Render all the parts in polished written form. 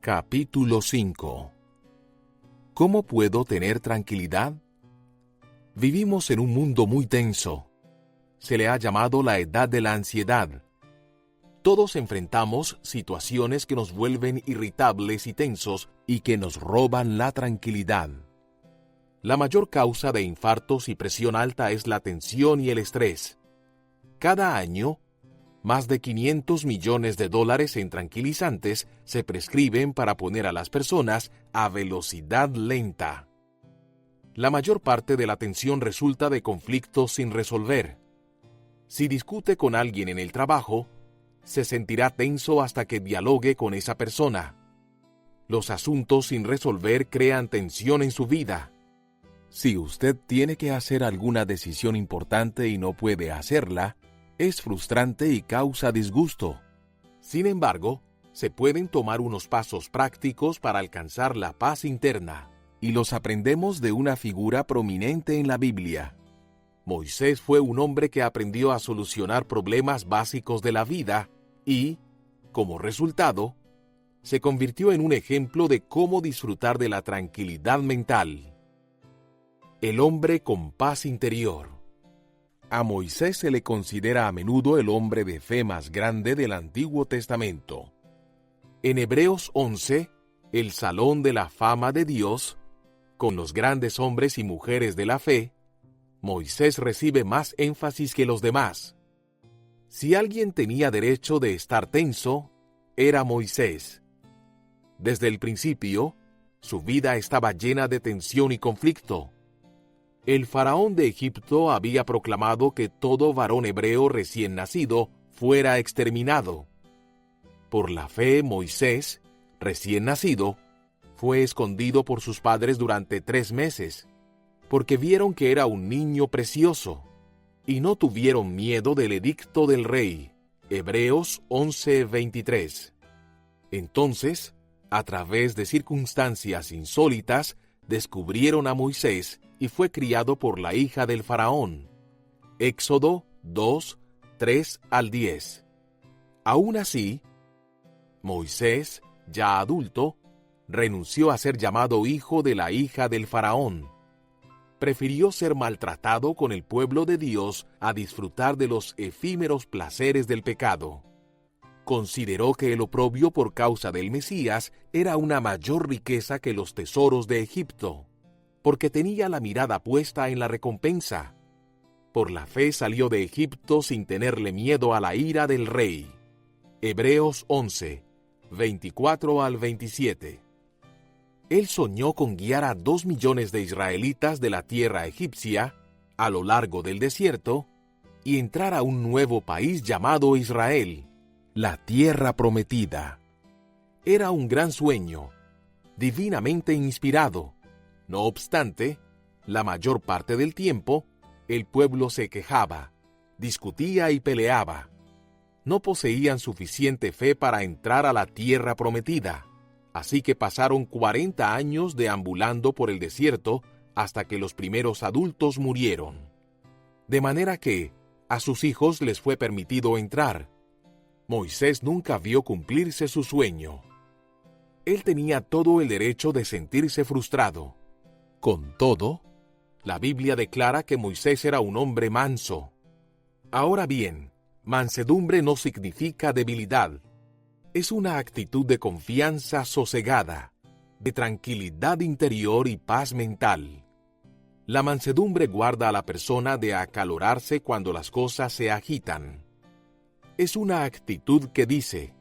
Capítulo 5. ¿Cómo puedo tener tranquilidad? Vivimos en un mundo muy tenso. Se le ha llamado la edad de la ansiedad. Todos enfrentamos situaciones que nos vuelven irritables y tensos y que nos roban la tranquilidad. La mayor causa de infartos y presión alta es la tensión y el estrés. Cada año, más de $500 millones en tranquilizantes se prescriben para poner a las personas a velocidad lenta. La mayor parte de la tensión resulta de conflictos sin resolver. Si discute con alguien en el trabajo, se sentirá tenso hasta que dialogue con esa persona. Los asuntos sin resolver crean tensión en su vida. Si usted tiene que hacer alguna decisión importante y no puede hacerla, es frustrante y causa disgusto. Sin embargo, se pueden tomar unos pasos prácticos para alcanzar la paz interna, y los aprendemos de una figura prominente en la Biblia. Moisés fue un hombre que aprendió a solucionar problemas básicos de la vida y, como resultado, se convirtió en un ejemplo de cómo disfrutar de la tranquilidad mental. El hombre con paz interior. A Moisés se le considera a menudo el hombre de fe más grande del Antiguo Testamento. En Hebreos 11, el Salón de la Fama de Dios, con los grandes hombres y mujeres de la fe, Moisés recibe más énfasis que los demás. Si alguien tenía derecho de estar tenso, era Moisés. Desde el principio, su vida estaba llena de tensión y conflicto. El faraón de Egipto había proclamado que todo varón hebreo recién nacido fuera exterminado. Por la fe, Moisés, recién nacido, fue escondido por sus padres durante 3 meses, porque vieron que era un niño precioso, y no tuvieron miedo del edicto del rey. Hebreos 11:23. Entonces, a través de circunstancias insólitas, descubrieron a Moisés y fue criado por la hija del faraón. Éxodo 2, 3 al 10. Aún así, Moisés, ya adulto, renunció a ser llamado hijo de la hija del faraón. Prefirió ser maltratado con el pueblo de Dios a disfrutar de los efímeros placeres del pecado. Consideró que el oprobio por causa del Mesías era una mayor riqueza que los tesoros de Egipto, porque tenía la mirada puesta en la recompensa. Por la fe salió de Egipto sin tenerle miedo a la ira del rey. Hebreos 11, 24 al 27. Él soñó con guiar a 2 millones de israelitas de la tierra egipcia a lo largo del desierto y entrar a un nuevo país llamado Israel, la tierra prometida. Era un gran sueño, divinamente inspirado. No obstante, la mayor parte del tiempo, el pueblo se quejaba, discutía y peleaba. No poseían suficiente fe para entrar a la tierra prometida, así que pasaron 40 años deambulando por el desierto hasta que los primeros adultos murieron. De manera que a sus hijos les fue permitido entrar. Moisés nunca vio cumplirse su sueño. Él tenía todo el derecho de sentirse frustrado. Con todo, la Biblia declara que Moisés era un hombre manso. Ahora bien, mansedumbre no significa debilidad. Es una actitud de confianza sosegada, de tranquilidad interior y paz mental. La mansedumbre guarda a la persona de acalorarse cuando las cosas se agitan. Es una actitud que dice: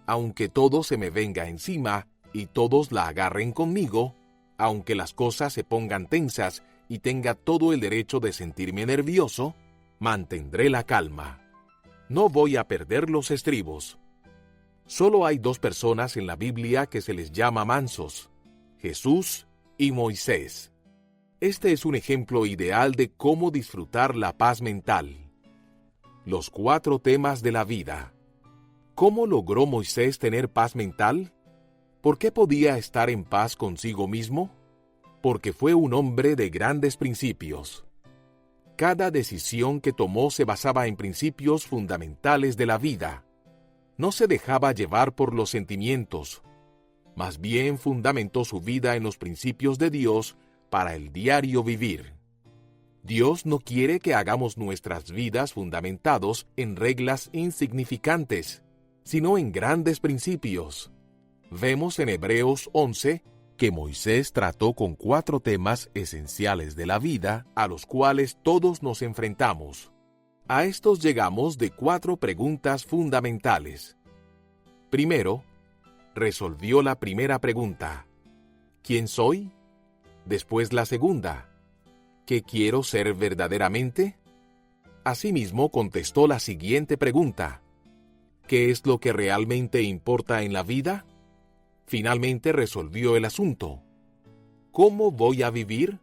aunque todo se me venga encima y todos la agarren conmigo, aunque las cosas se pongan tensas y tenga todo el derecho de sentirme nervioso, mantendré la calma. No voy a perder los estribos. Solo hay 2 personas en la Biblia que se les llama mansos: Jesús y Moisés. Este es un ejemplo ideal de cómo disfrutar la paz mental. Los 4 temas de la vida. ¿Cómo logró Moisés tener paz mental? ¿Por qué podía estar en paz consigo mismo? Porque fue un hombre de grandes principios. Cada decisión que tomó se basaba en principios fundamentales de la vida. No se dejaba llevar por los sentimientos. Más bien fundamentó su vida en los principios de Dios para el diario vivir. Dios no quiere que hagamos nuestras vidas fundamentados en reglas insignificantes, sino en grandes principios. Vemos en Hebreos 11 que Moisés trató con 4 temas esenciales de la vida a los cuales todos nos enfrentamos. A estos llegamos de 4 preguntas fundamentales. Primero, resolvió la primera pregunta: ¿quién soy? Después la segunda: ¿qué quiero ser verdaderamente? Asimismo contestó la siguiente pregunta: ¿qué es lo que realmente importa en la vida? Finalmente resolvió el asunto: ¿cómo voy a vivir?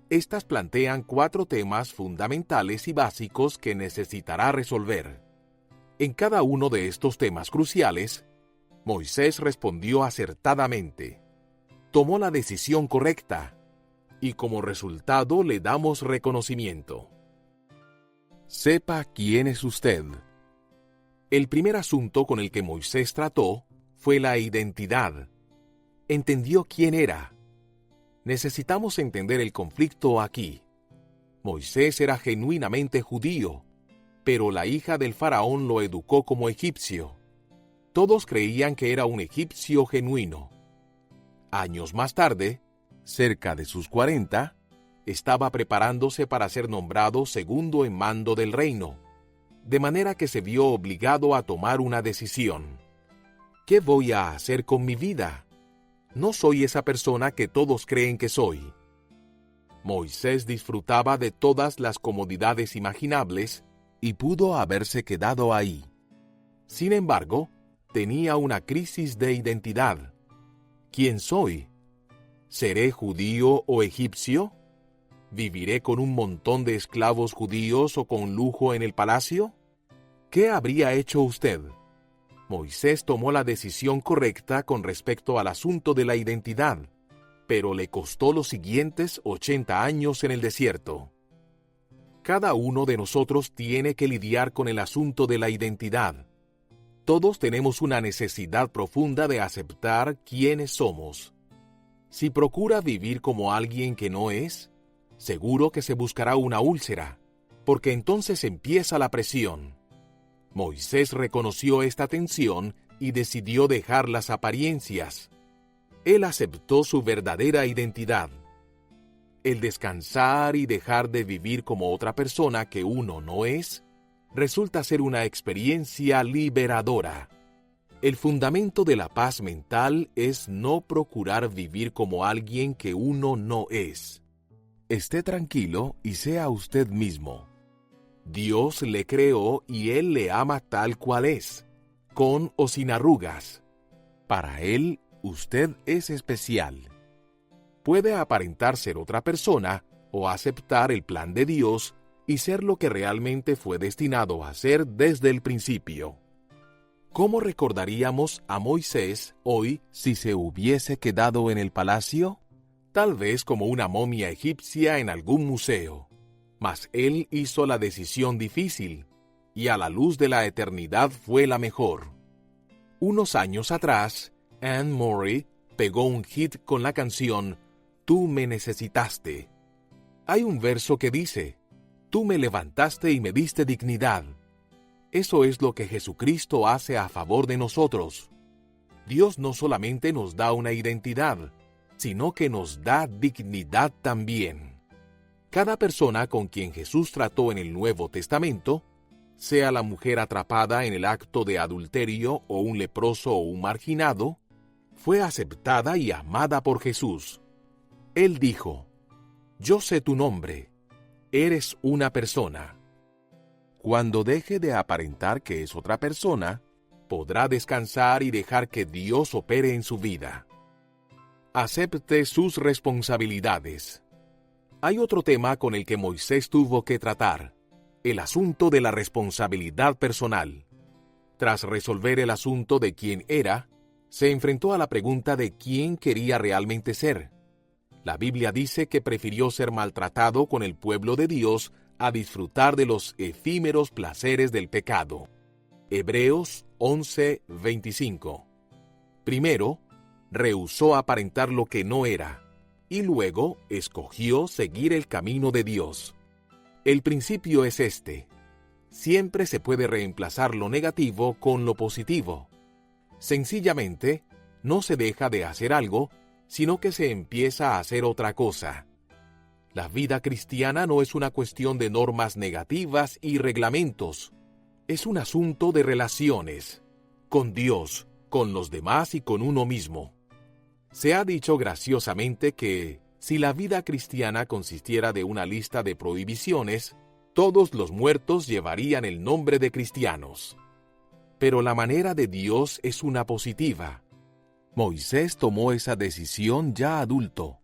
Estas plantean 4 temas fundamentales y básicos que necesitará resolver. En cada uno de estos temas cruciales, Moisés respondió acertadamente. Tomó la decisión correcta, y como resultado le damos reconocimiento. Sepa quién es usted. El primer asunto con el que Moisés trató fue la identidad. Entendió quién era. Necesitamos entender el conflicto aquí. Moisés era genuinamente judío, pero la hija del faraón lo educó como egipcio. Todos creían que era un egipcio genuino. Años más tarde, cerca de sus 40, estaba preparándose para ser nombrado segundo en mando del reino, de manera que se vio obligado a tomar una decisión. ¿Qué voy a hacer con mi vida? No soy esa persona que todos creen que soy. Moisés disfrutaba de todas las comodidades imaginables y pudo haberse quedado ahí. Sin embargo, tenía una crisis de identidad. ¿Quién soy? ¿Seré judío o egipcio? ¿Viviré con un montón de esclavos judíos o con lujo en el palacio? ¿Qué habría hecho usted? Moisés tomó la decisión correcta con respecto al asunto de la identidad, pero le costó los siguientes 80 años en el desierto. Cada uno de nosotros tiene que lidiar con el asunto de la identidad. Todos tenemos una necesidad profunda de aceptar quiénes somos. Si procura vivir como alguien que no es, seguro que se buscará una úlcera, porque entonces empieza la presión. Moisés reconoció esta tensión y decidió dejar las apariencias. Él aceptó su verdadera identidad. El descansar y dejar de vivir como otra persona que uno no es, resulta ser una experiencia liberadora. El fundamento de la paz mental es no procurar vivir como alguien que uno no es. Esté tranquilo y sea usted mismo. Dios le creó y Él le ama tal cual es, con o sin arrugas. Para Él, usted es especial. Puede aparentar ser otra persona o aceptar el plan de Dios y ser lo que realmente fue destinado a ser desde el principio. ¿Cómo recordaríamos a Moisés hoy si se hubiese quedado en el palacio? Tal vez como una momia egipcia en algún museo. Mas él hizo la decisión difícil, y a la luz de la eternidad fue la mejor. Unos años atrás, Anne Murray pegó un hit con la canción Tú me necesitaste. Hay un verso que dice: Tú me levantaste y me diste dignidad. Eso es lo que Jesucristo hace a favor de nosotros. Dios no solamente nos da una identidad, sino que nos da dignidad también. Cada persona con quien Jesús trató en el Nuevo Testamento, sea la mujer atrapada en el acto de adulterio o un leproso o un marginado, fue aceptada y amada por Jesús. Él dijo: Yo sé tu nombre, eres una persona. Cuando deje de aparentar que es otra persona, podrá descansar y dejar que Dios opere en su vida. Acepte sus responsabilidades. Hay otro tema con el que Moisés tuvo que tratar: el asunto de la responsabilidad personal. Tras resolver el asunto de quién era, se enfrentó a la pregunta de quién quería realmente ser. La Biblia dice que prefirió ser maltratado con el pueblo de Dios a disfrutar de los efímeros placeres del pecado. Hebreos 11:25. Primero, rehusó aparentar lo que no era, y luego escogió seguir el camino de Dios. El principio es este: siempre se puede reemplazar lo negativo con lo positivo. Sencillamente, no se deja de hacer algo, sino que se empieza a hacer otra cosa. La vida cristiana no es una cuestión de normas negativas y reglamentos. Es un asunto de relaciones, con Dios, con los demás y con uno mismo. Se ha dicho graciosamente que, si la vida cristiana consistiera de una lista de prohibiciones, todos los muertos llevarían el nombre de cristianos. Pero la manera de Dios es una positiva. Moisés tomó esa decisión ya adulto.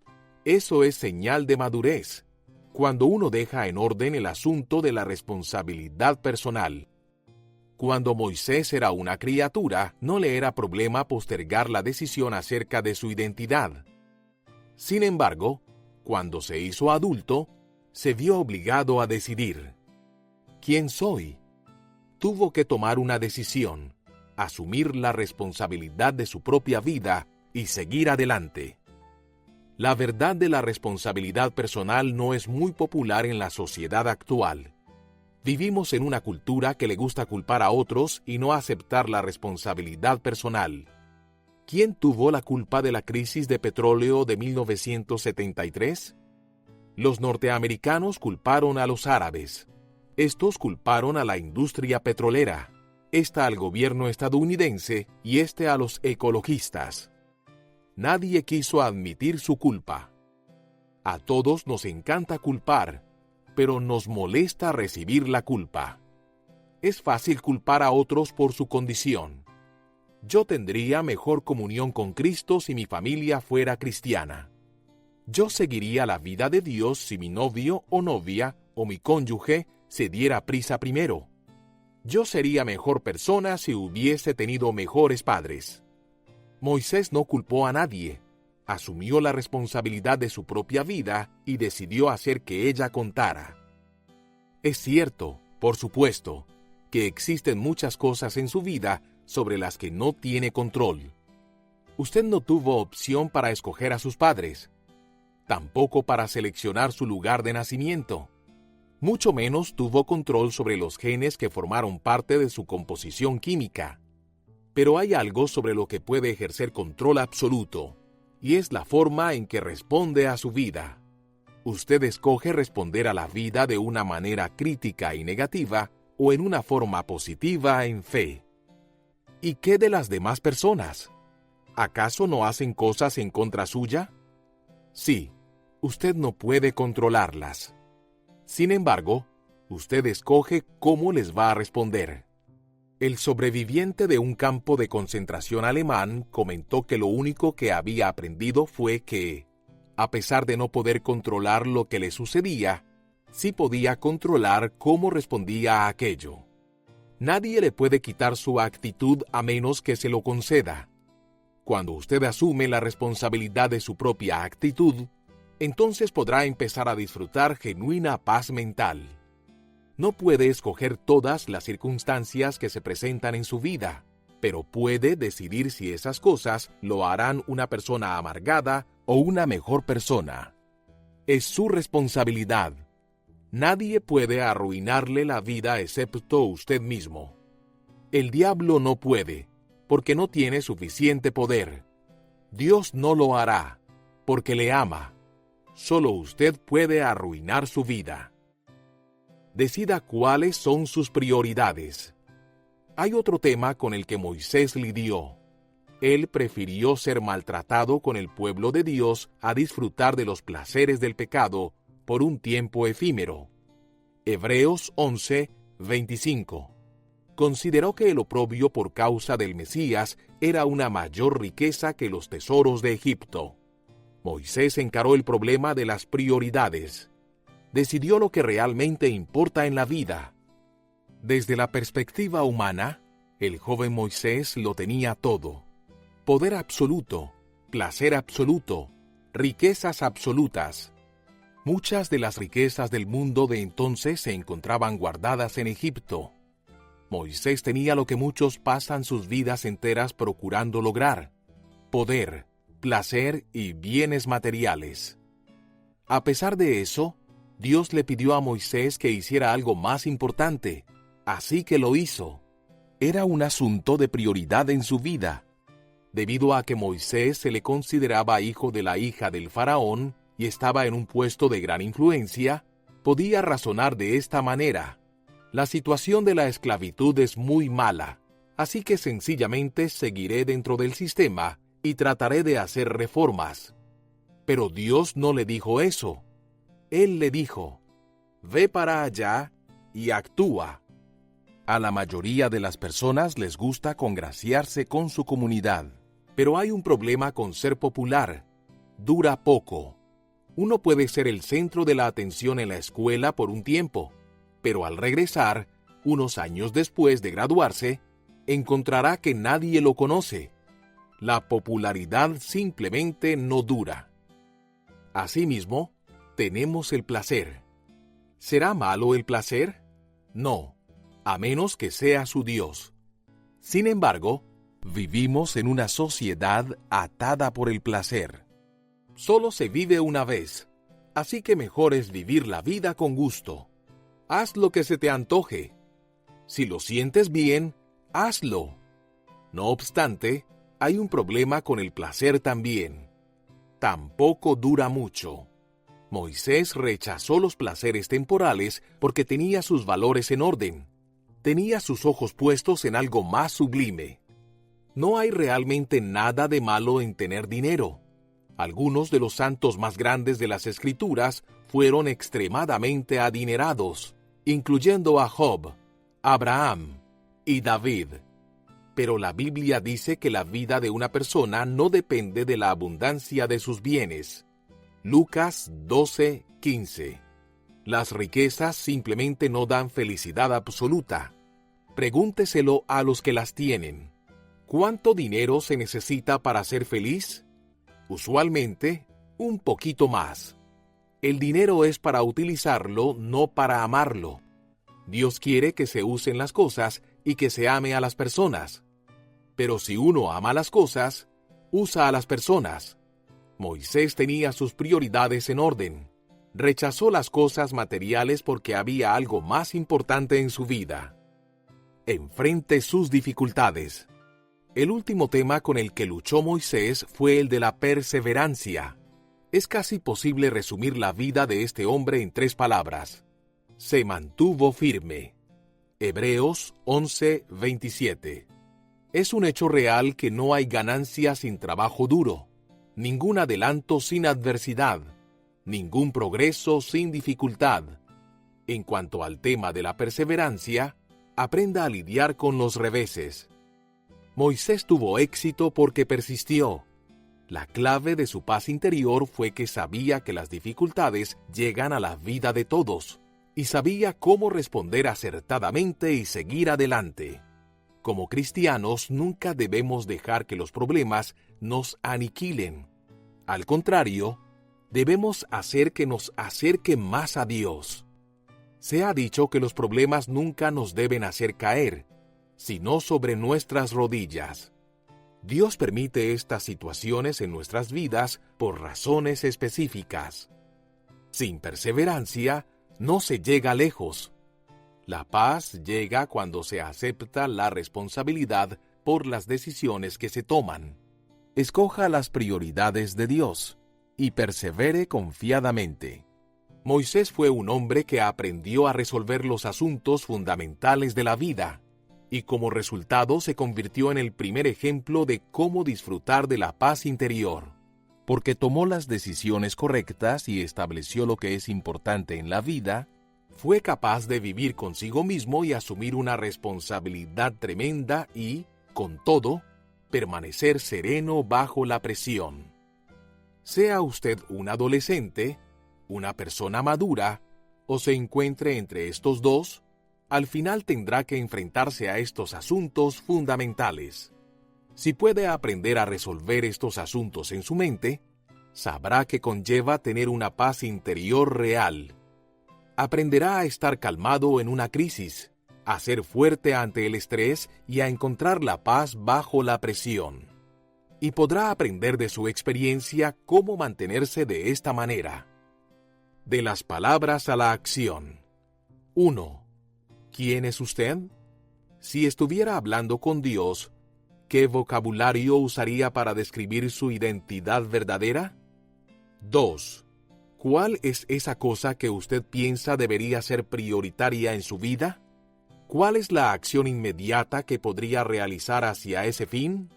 Eso es señal de madurez, cuando uno deja en orden el asunto de la responsabilidad personal. Cuando Moisés era una criatura, no le era problema postergar la decisión acerca de su identidad. Sin embargo, cuando se hizo adulto, se vio obligado a decidir: ¿quién soy? Tuvo que tomar una decisión, asumir la responsabilidad de su propia vida y seguir adelante. La verdad de la responsabilidad personal no es muy popular en la sociedad actual. Vivimos en una cultura que le gusta culpar a otros y no aceptar la responsabilidad personal. ¿Quién tuvo la culpa de la crisis de petróleo de 1973? Los norteamericanos culparon a los árabes. Estos culparon a la industria petrolera, esta al gobierno estadounidense y este a los ecologistas. Nadie quiso admitir su culpa. A todos nos encanta culpar, pero nos molesta recibir la culpa. Es fácil culpar a otros por su condición. Yo tendría mejor comunión con Cristo si mi familia fuera cristiana. Yo seguiría la vida de Dios si mi novio o novia o mi cónyuge se diera prisa primero. Yo sería mejor persona si hubiese tenido mejores padres. Moisés no culpó a nadie. Asumió la responsabilidad de su propia vida y decidió hacer que ella contara. Es cierto, por supuesto, que existen muchas cosas en su vida sobre las que no tiene control. Usted no tuvo opción para escoger a sus padres, tampoco para seleccionar su lugar de nacimiento. Mucho menos tuvo control sobre los genes que formaron parte de su composición química. Pero hay algo sobre lo que puede ejercer control absoluto, y es la forma en que responde a su vida. Usted escoge responder a la vida de una manera crítica y negativa o en una forma positiva en fe. ¿Y qué de las demás personas? ¿Acaso no hacen cosas en contra suya? Sí, usted no puede controlarlas. Sin embargo, usted escoge cómo les va a responder. El sobreviviente de un campo de concentración alemán comentó que lo único que había aprendido fue que, a pesar de no poder controlar lo que le sucedía, sí podía controlar cómo respondía a aquello. Nadie le puede quitar su actitud a menos que se lo conceda. Cuando usted asume la responsabilidad de su propia actitud, entonces podrá empezar a disfrutar genuina paz mental. No puede escoger todas las circunstancias que se presentan en su vida, pero puede decidir si esas cosas lo harán una persona amargada o una mejor persona. Es su responsabilidad. Nadie puede arruinarle la vida excepto usted mismo. El diablo no puede, porque no tiene suficiente poder. Dios no lo hará, porque le ama. Solo usted puede arruinar su vida. Decida cuáles son sus prioridades. Hay otro tema con el que Moisés lidió. Él prefirió ser maltratado con el pueblo de Dios a disfrutar de los placeres del pecado por un tiempo efímero. Hebreos 11, 25. Consideró que el oprobio por causa del Mesías era una mayor riqueza que los tesoros de Egipto. Moisés encaró el problema de las prioridades. Decidió lo que realmente importa en la vida. Desde la perspectiva humana, el joven Moisés lo tenía todo: poder absoluto, placer absoluto, riquezas absolutas. Muchas de las riquezas del mundo de entonces se encontraban guardadas en Egipto. Moisés tenía lo que muchos pasan sus vidas enteras procurando lograr: poder, placer y bienes materiales. A pesar de eso, Dios le pidió a Moisés que hiciera algo más importante, así que lo hizo. Era un asunto de prioridad en su vida. Debido a que Moisés se le consideraba hijo de la hija del faraón y estaba en un puesto de gran influencia, podía razonar de esta manera: la situación de la esclavitud es muy mala, así que sencillamente seguiré dentro del sistema y trataré de hacer reformas. Pero Dios no le dijo eso. Él le dijo: ve para allá y actúa. A la mayoría de las personas les gusta congraciarse con su comunidad, pero hay un problema con ser popular: dura poco. Uno puede ser el centro de la atención en la escuela por un tiempo, pero al regresar, unos años después de graduarse, encontrará que nadie lo conoce. La popularidad simplemente no dura. Asimismo, tenemos el placer. ¿Será malo el placer? No, a menos que sea su Dios. Sin embargo, vivimos en una sociedad atada por el placer. Solo se vive una vez, así que mejor es vivir la vida con gusto. Haz lo que se te antoje. Si lo sientes bien, hazlo. No obstante, hay un problema con el placer también. Tampoco dura mucho. Moisés rechazó los placeres temporales porque tenía sus valores en orden. Tenía sus ojos puestos en algo más sublime. No hay realmente nada de malo en tener dinero. Algunos de los santos más grandes de las Escrituras fueron extremadamente adinerados, incluyendo a Job, Abraham y David. Pero la Biblia dice que la vida de una persona no depende de la abundancia de sus bienes. Lucas 12:15. Las riquezas simplemente no dan felicidad absoluta. Pregúnteselo a los que las tienen. ¿Cuánto dinero se necesita para ser feliz? Usualmente, un poquito más. El dinero es para utilizarlo, no para amarlo. Dios quiere que se usen las cosas y que se ame a las personas. Pero si uno ama las cosas, usa a las personas. Moisés tenía sus prioridades en orden. Rechazó las cosas materiales porque había algo más importante en su vida. Enfrente sus dificultades. El último tema con el que luchó Moisés fue el de la perseverancia. Es casi posible resumir la vida de este hombre en 3 palabras: se mantuvo firme. Hebreos 11:27. Es un hecho real que no hay ganancia sin trabajo duro, ningún adelanto sin adversidad, ningún progreso sin dificultad. En cuanto al tema de la perseverancia, aprenda a lidiar con los reveses. Moisés tuvo éxito porque persistió. La clave de su paz interior fue que sabía que las dificultades llegan a la vida de todos, y sabía cómo responder acertadamente y seguir adelante. Como cristianos, nunca debemos dejar que los problemas nos aniquilen. Al contrario, debemos hacer que nos acerque más a Dios. Se ha dicho que los problemas nunca nos deben hacer caer, sino sobre nuestras rodillas. Dios permite estas situaciones en nuestras vidas por razones específicas. Sin perseverancia, no se llega lejos. La paz llega cuando se acepta la responsabilidad por las decisiones que se toman. Escoja las prioridades de Dios y persevere confiadamente. Moisés fue un hombre que aprendió a resolver los asuntos fundamentales de la vida, y como resultado se convirtió en el primer ejemplo de cómo disfrutar de la paz interior. Porque tomó las decisiones correctas y estableció lo que es importante en la vida, fue capaz de vivir consigo mismo y asumir una responsabilidad tremenda y, con todo, permanecer sereno bajo la presión. Sea usted un adolescente, una persona madura, o se encuentre entre estos dos, al final tendrá que enfrentarse a estos asuntos fundamentales. Si puede aprender a resolver estos asuntos en su mente, sabrá que conlleva tener una paz interior real. Aprenderá a estar calmado en una crisis, a ser fuerte ante el estrés y a encontrar la paz bajo la presión. y podrá aprender de su experiencia cómo mantenerse de esta manera. De las palabras a la acción. 1. ¿Quién es usted? Si estuviera hablando con Dios, ¿qué vocabulario usaría para describir su identidad verdadera? 2. ¿Cuál es esa cosa que usted piensa debería ser prioritaria en su vida? ¿Cuál es la acción inmediata que podría realizar hacia ese fin?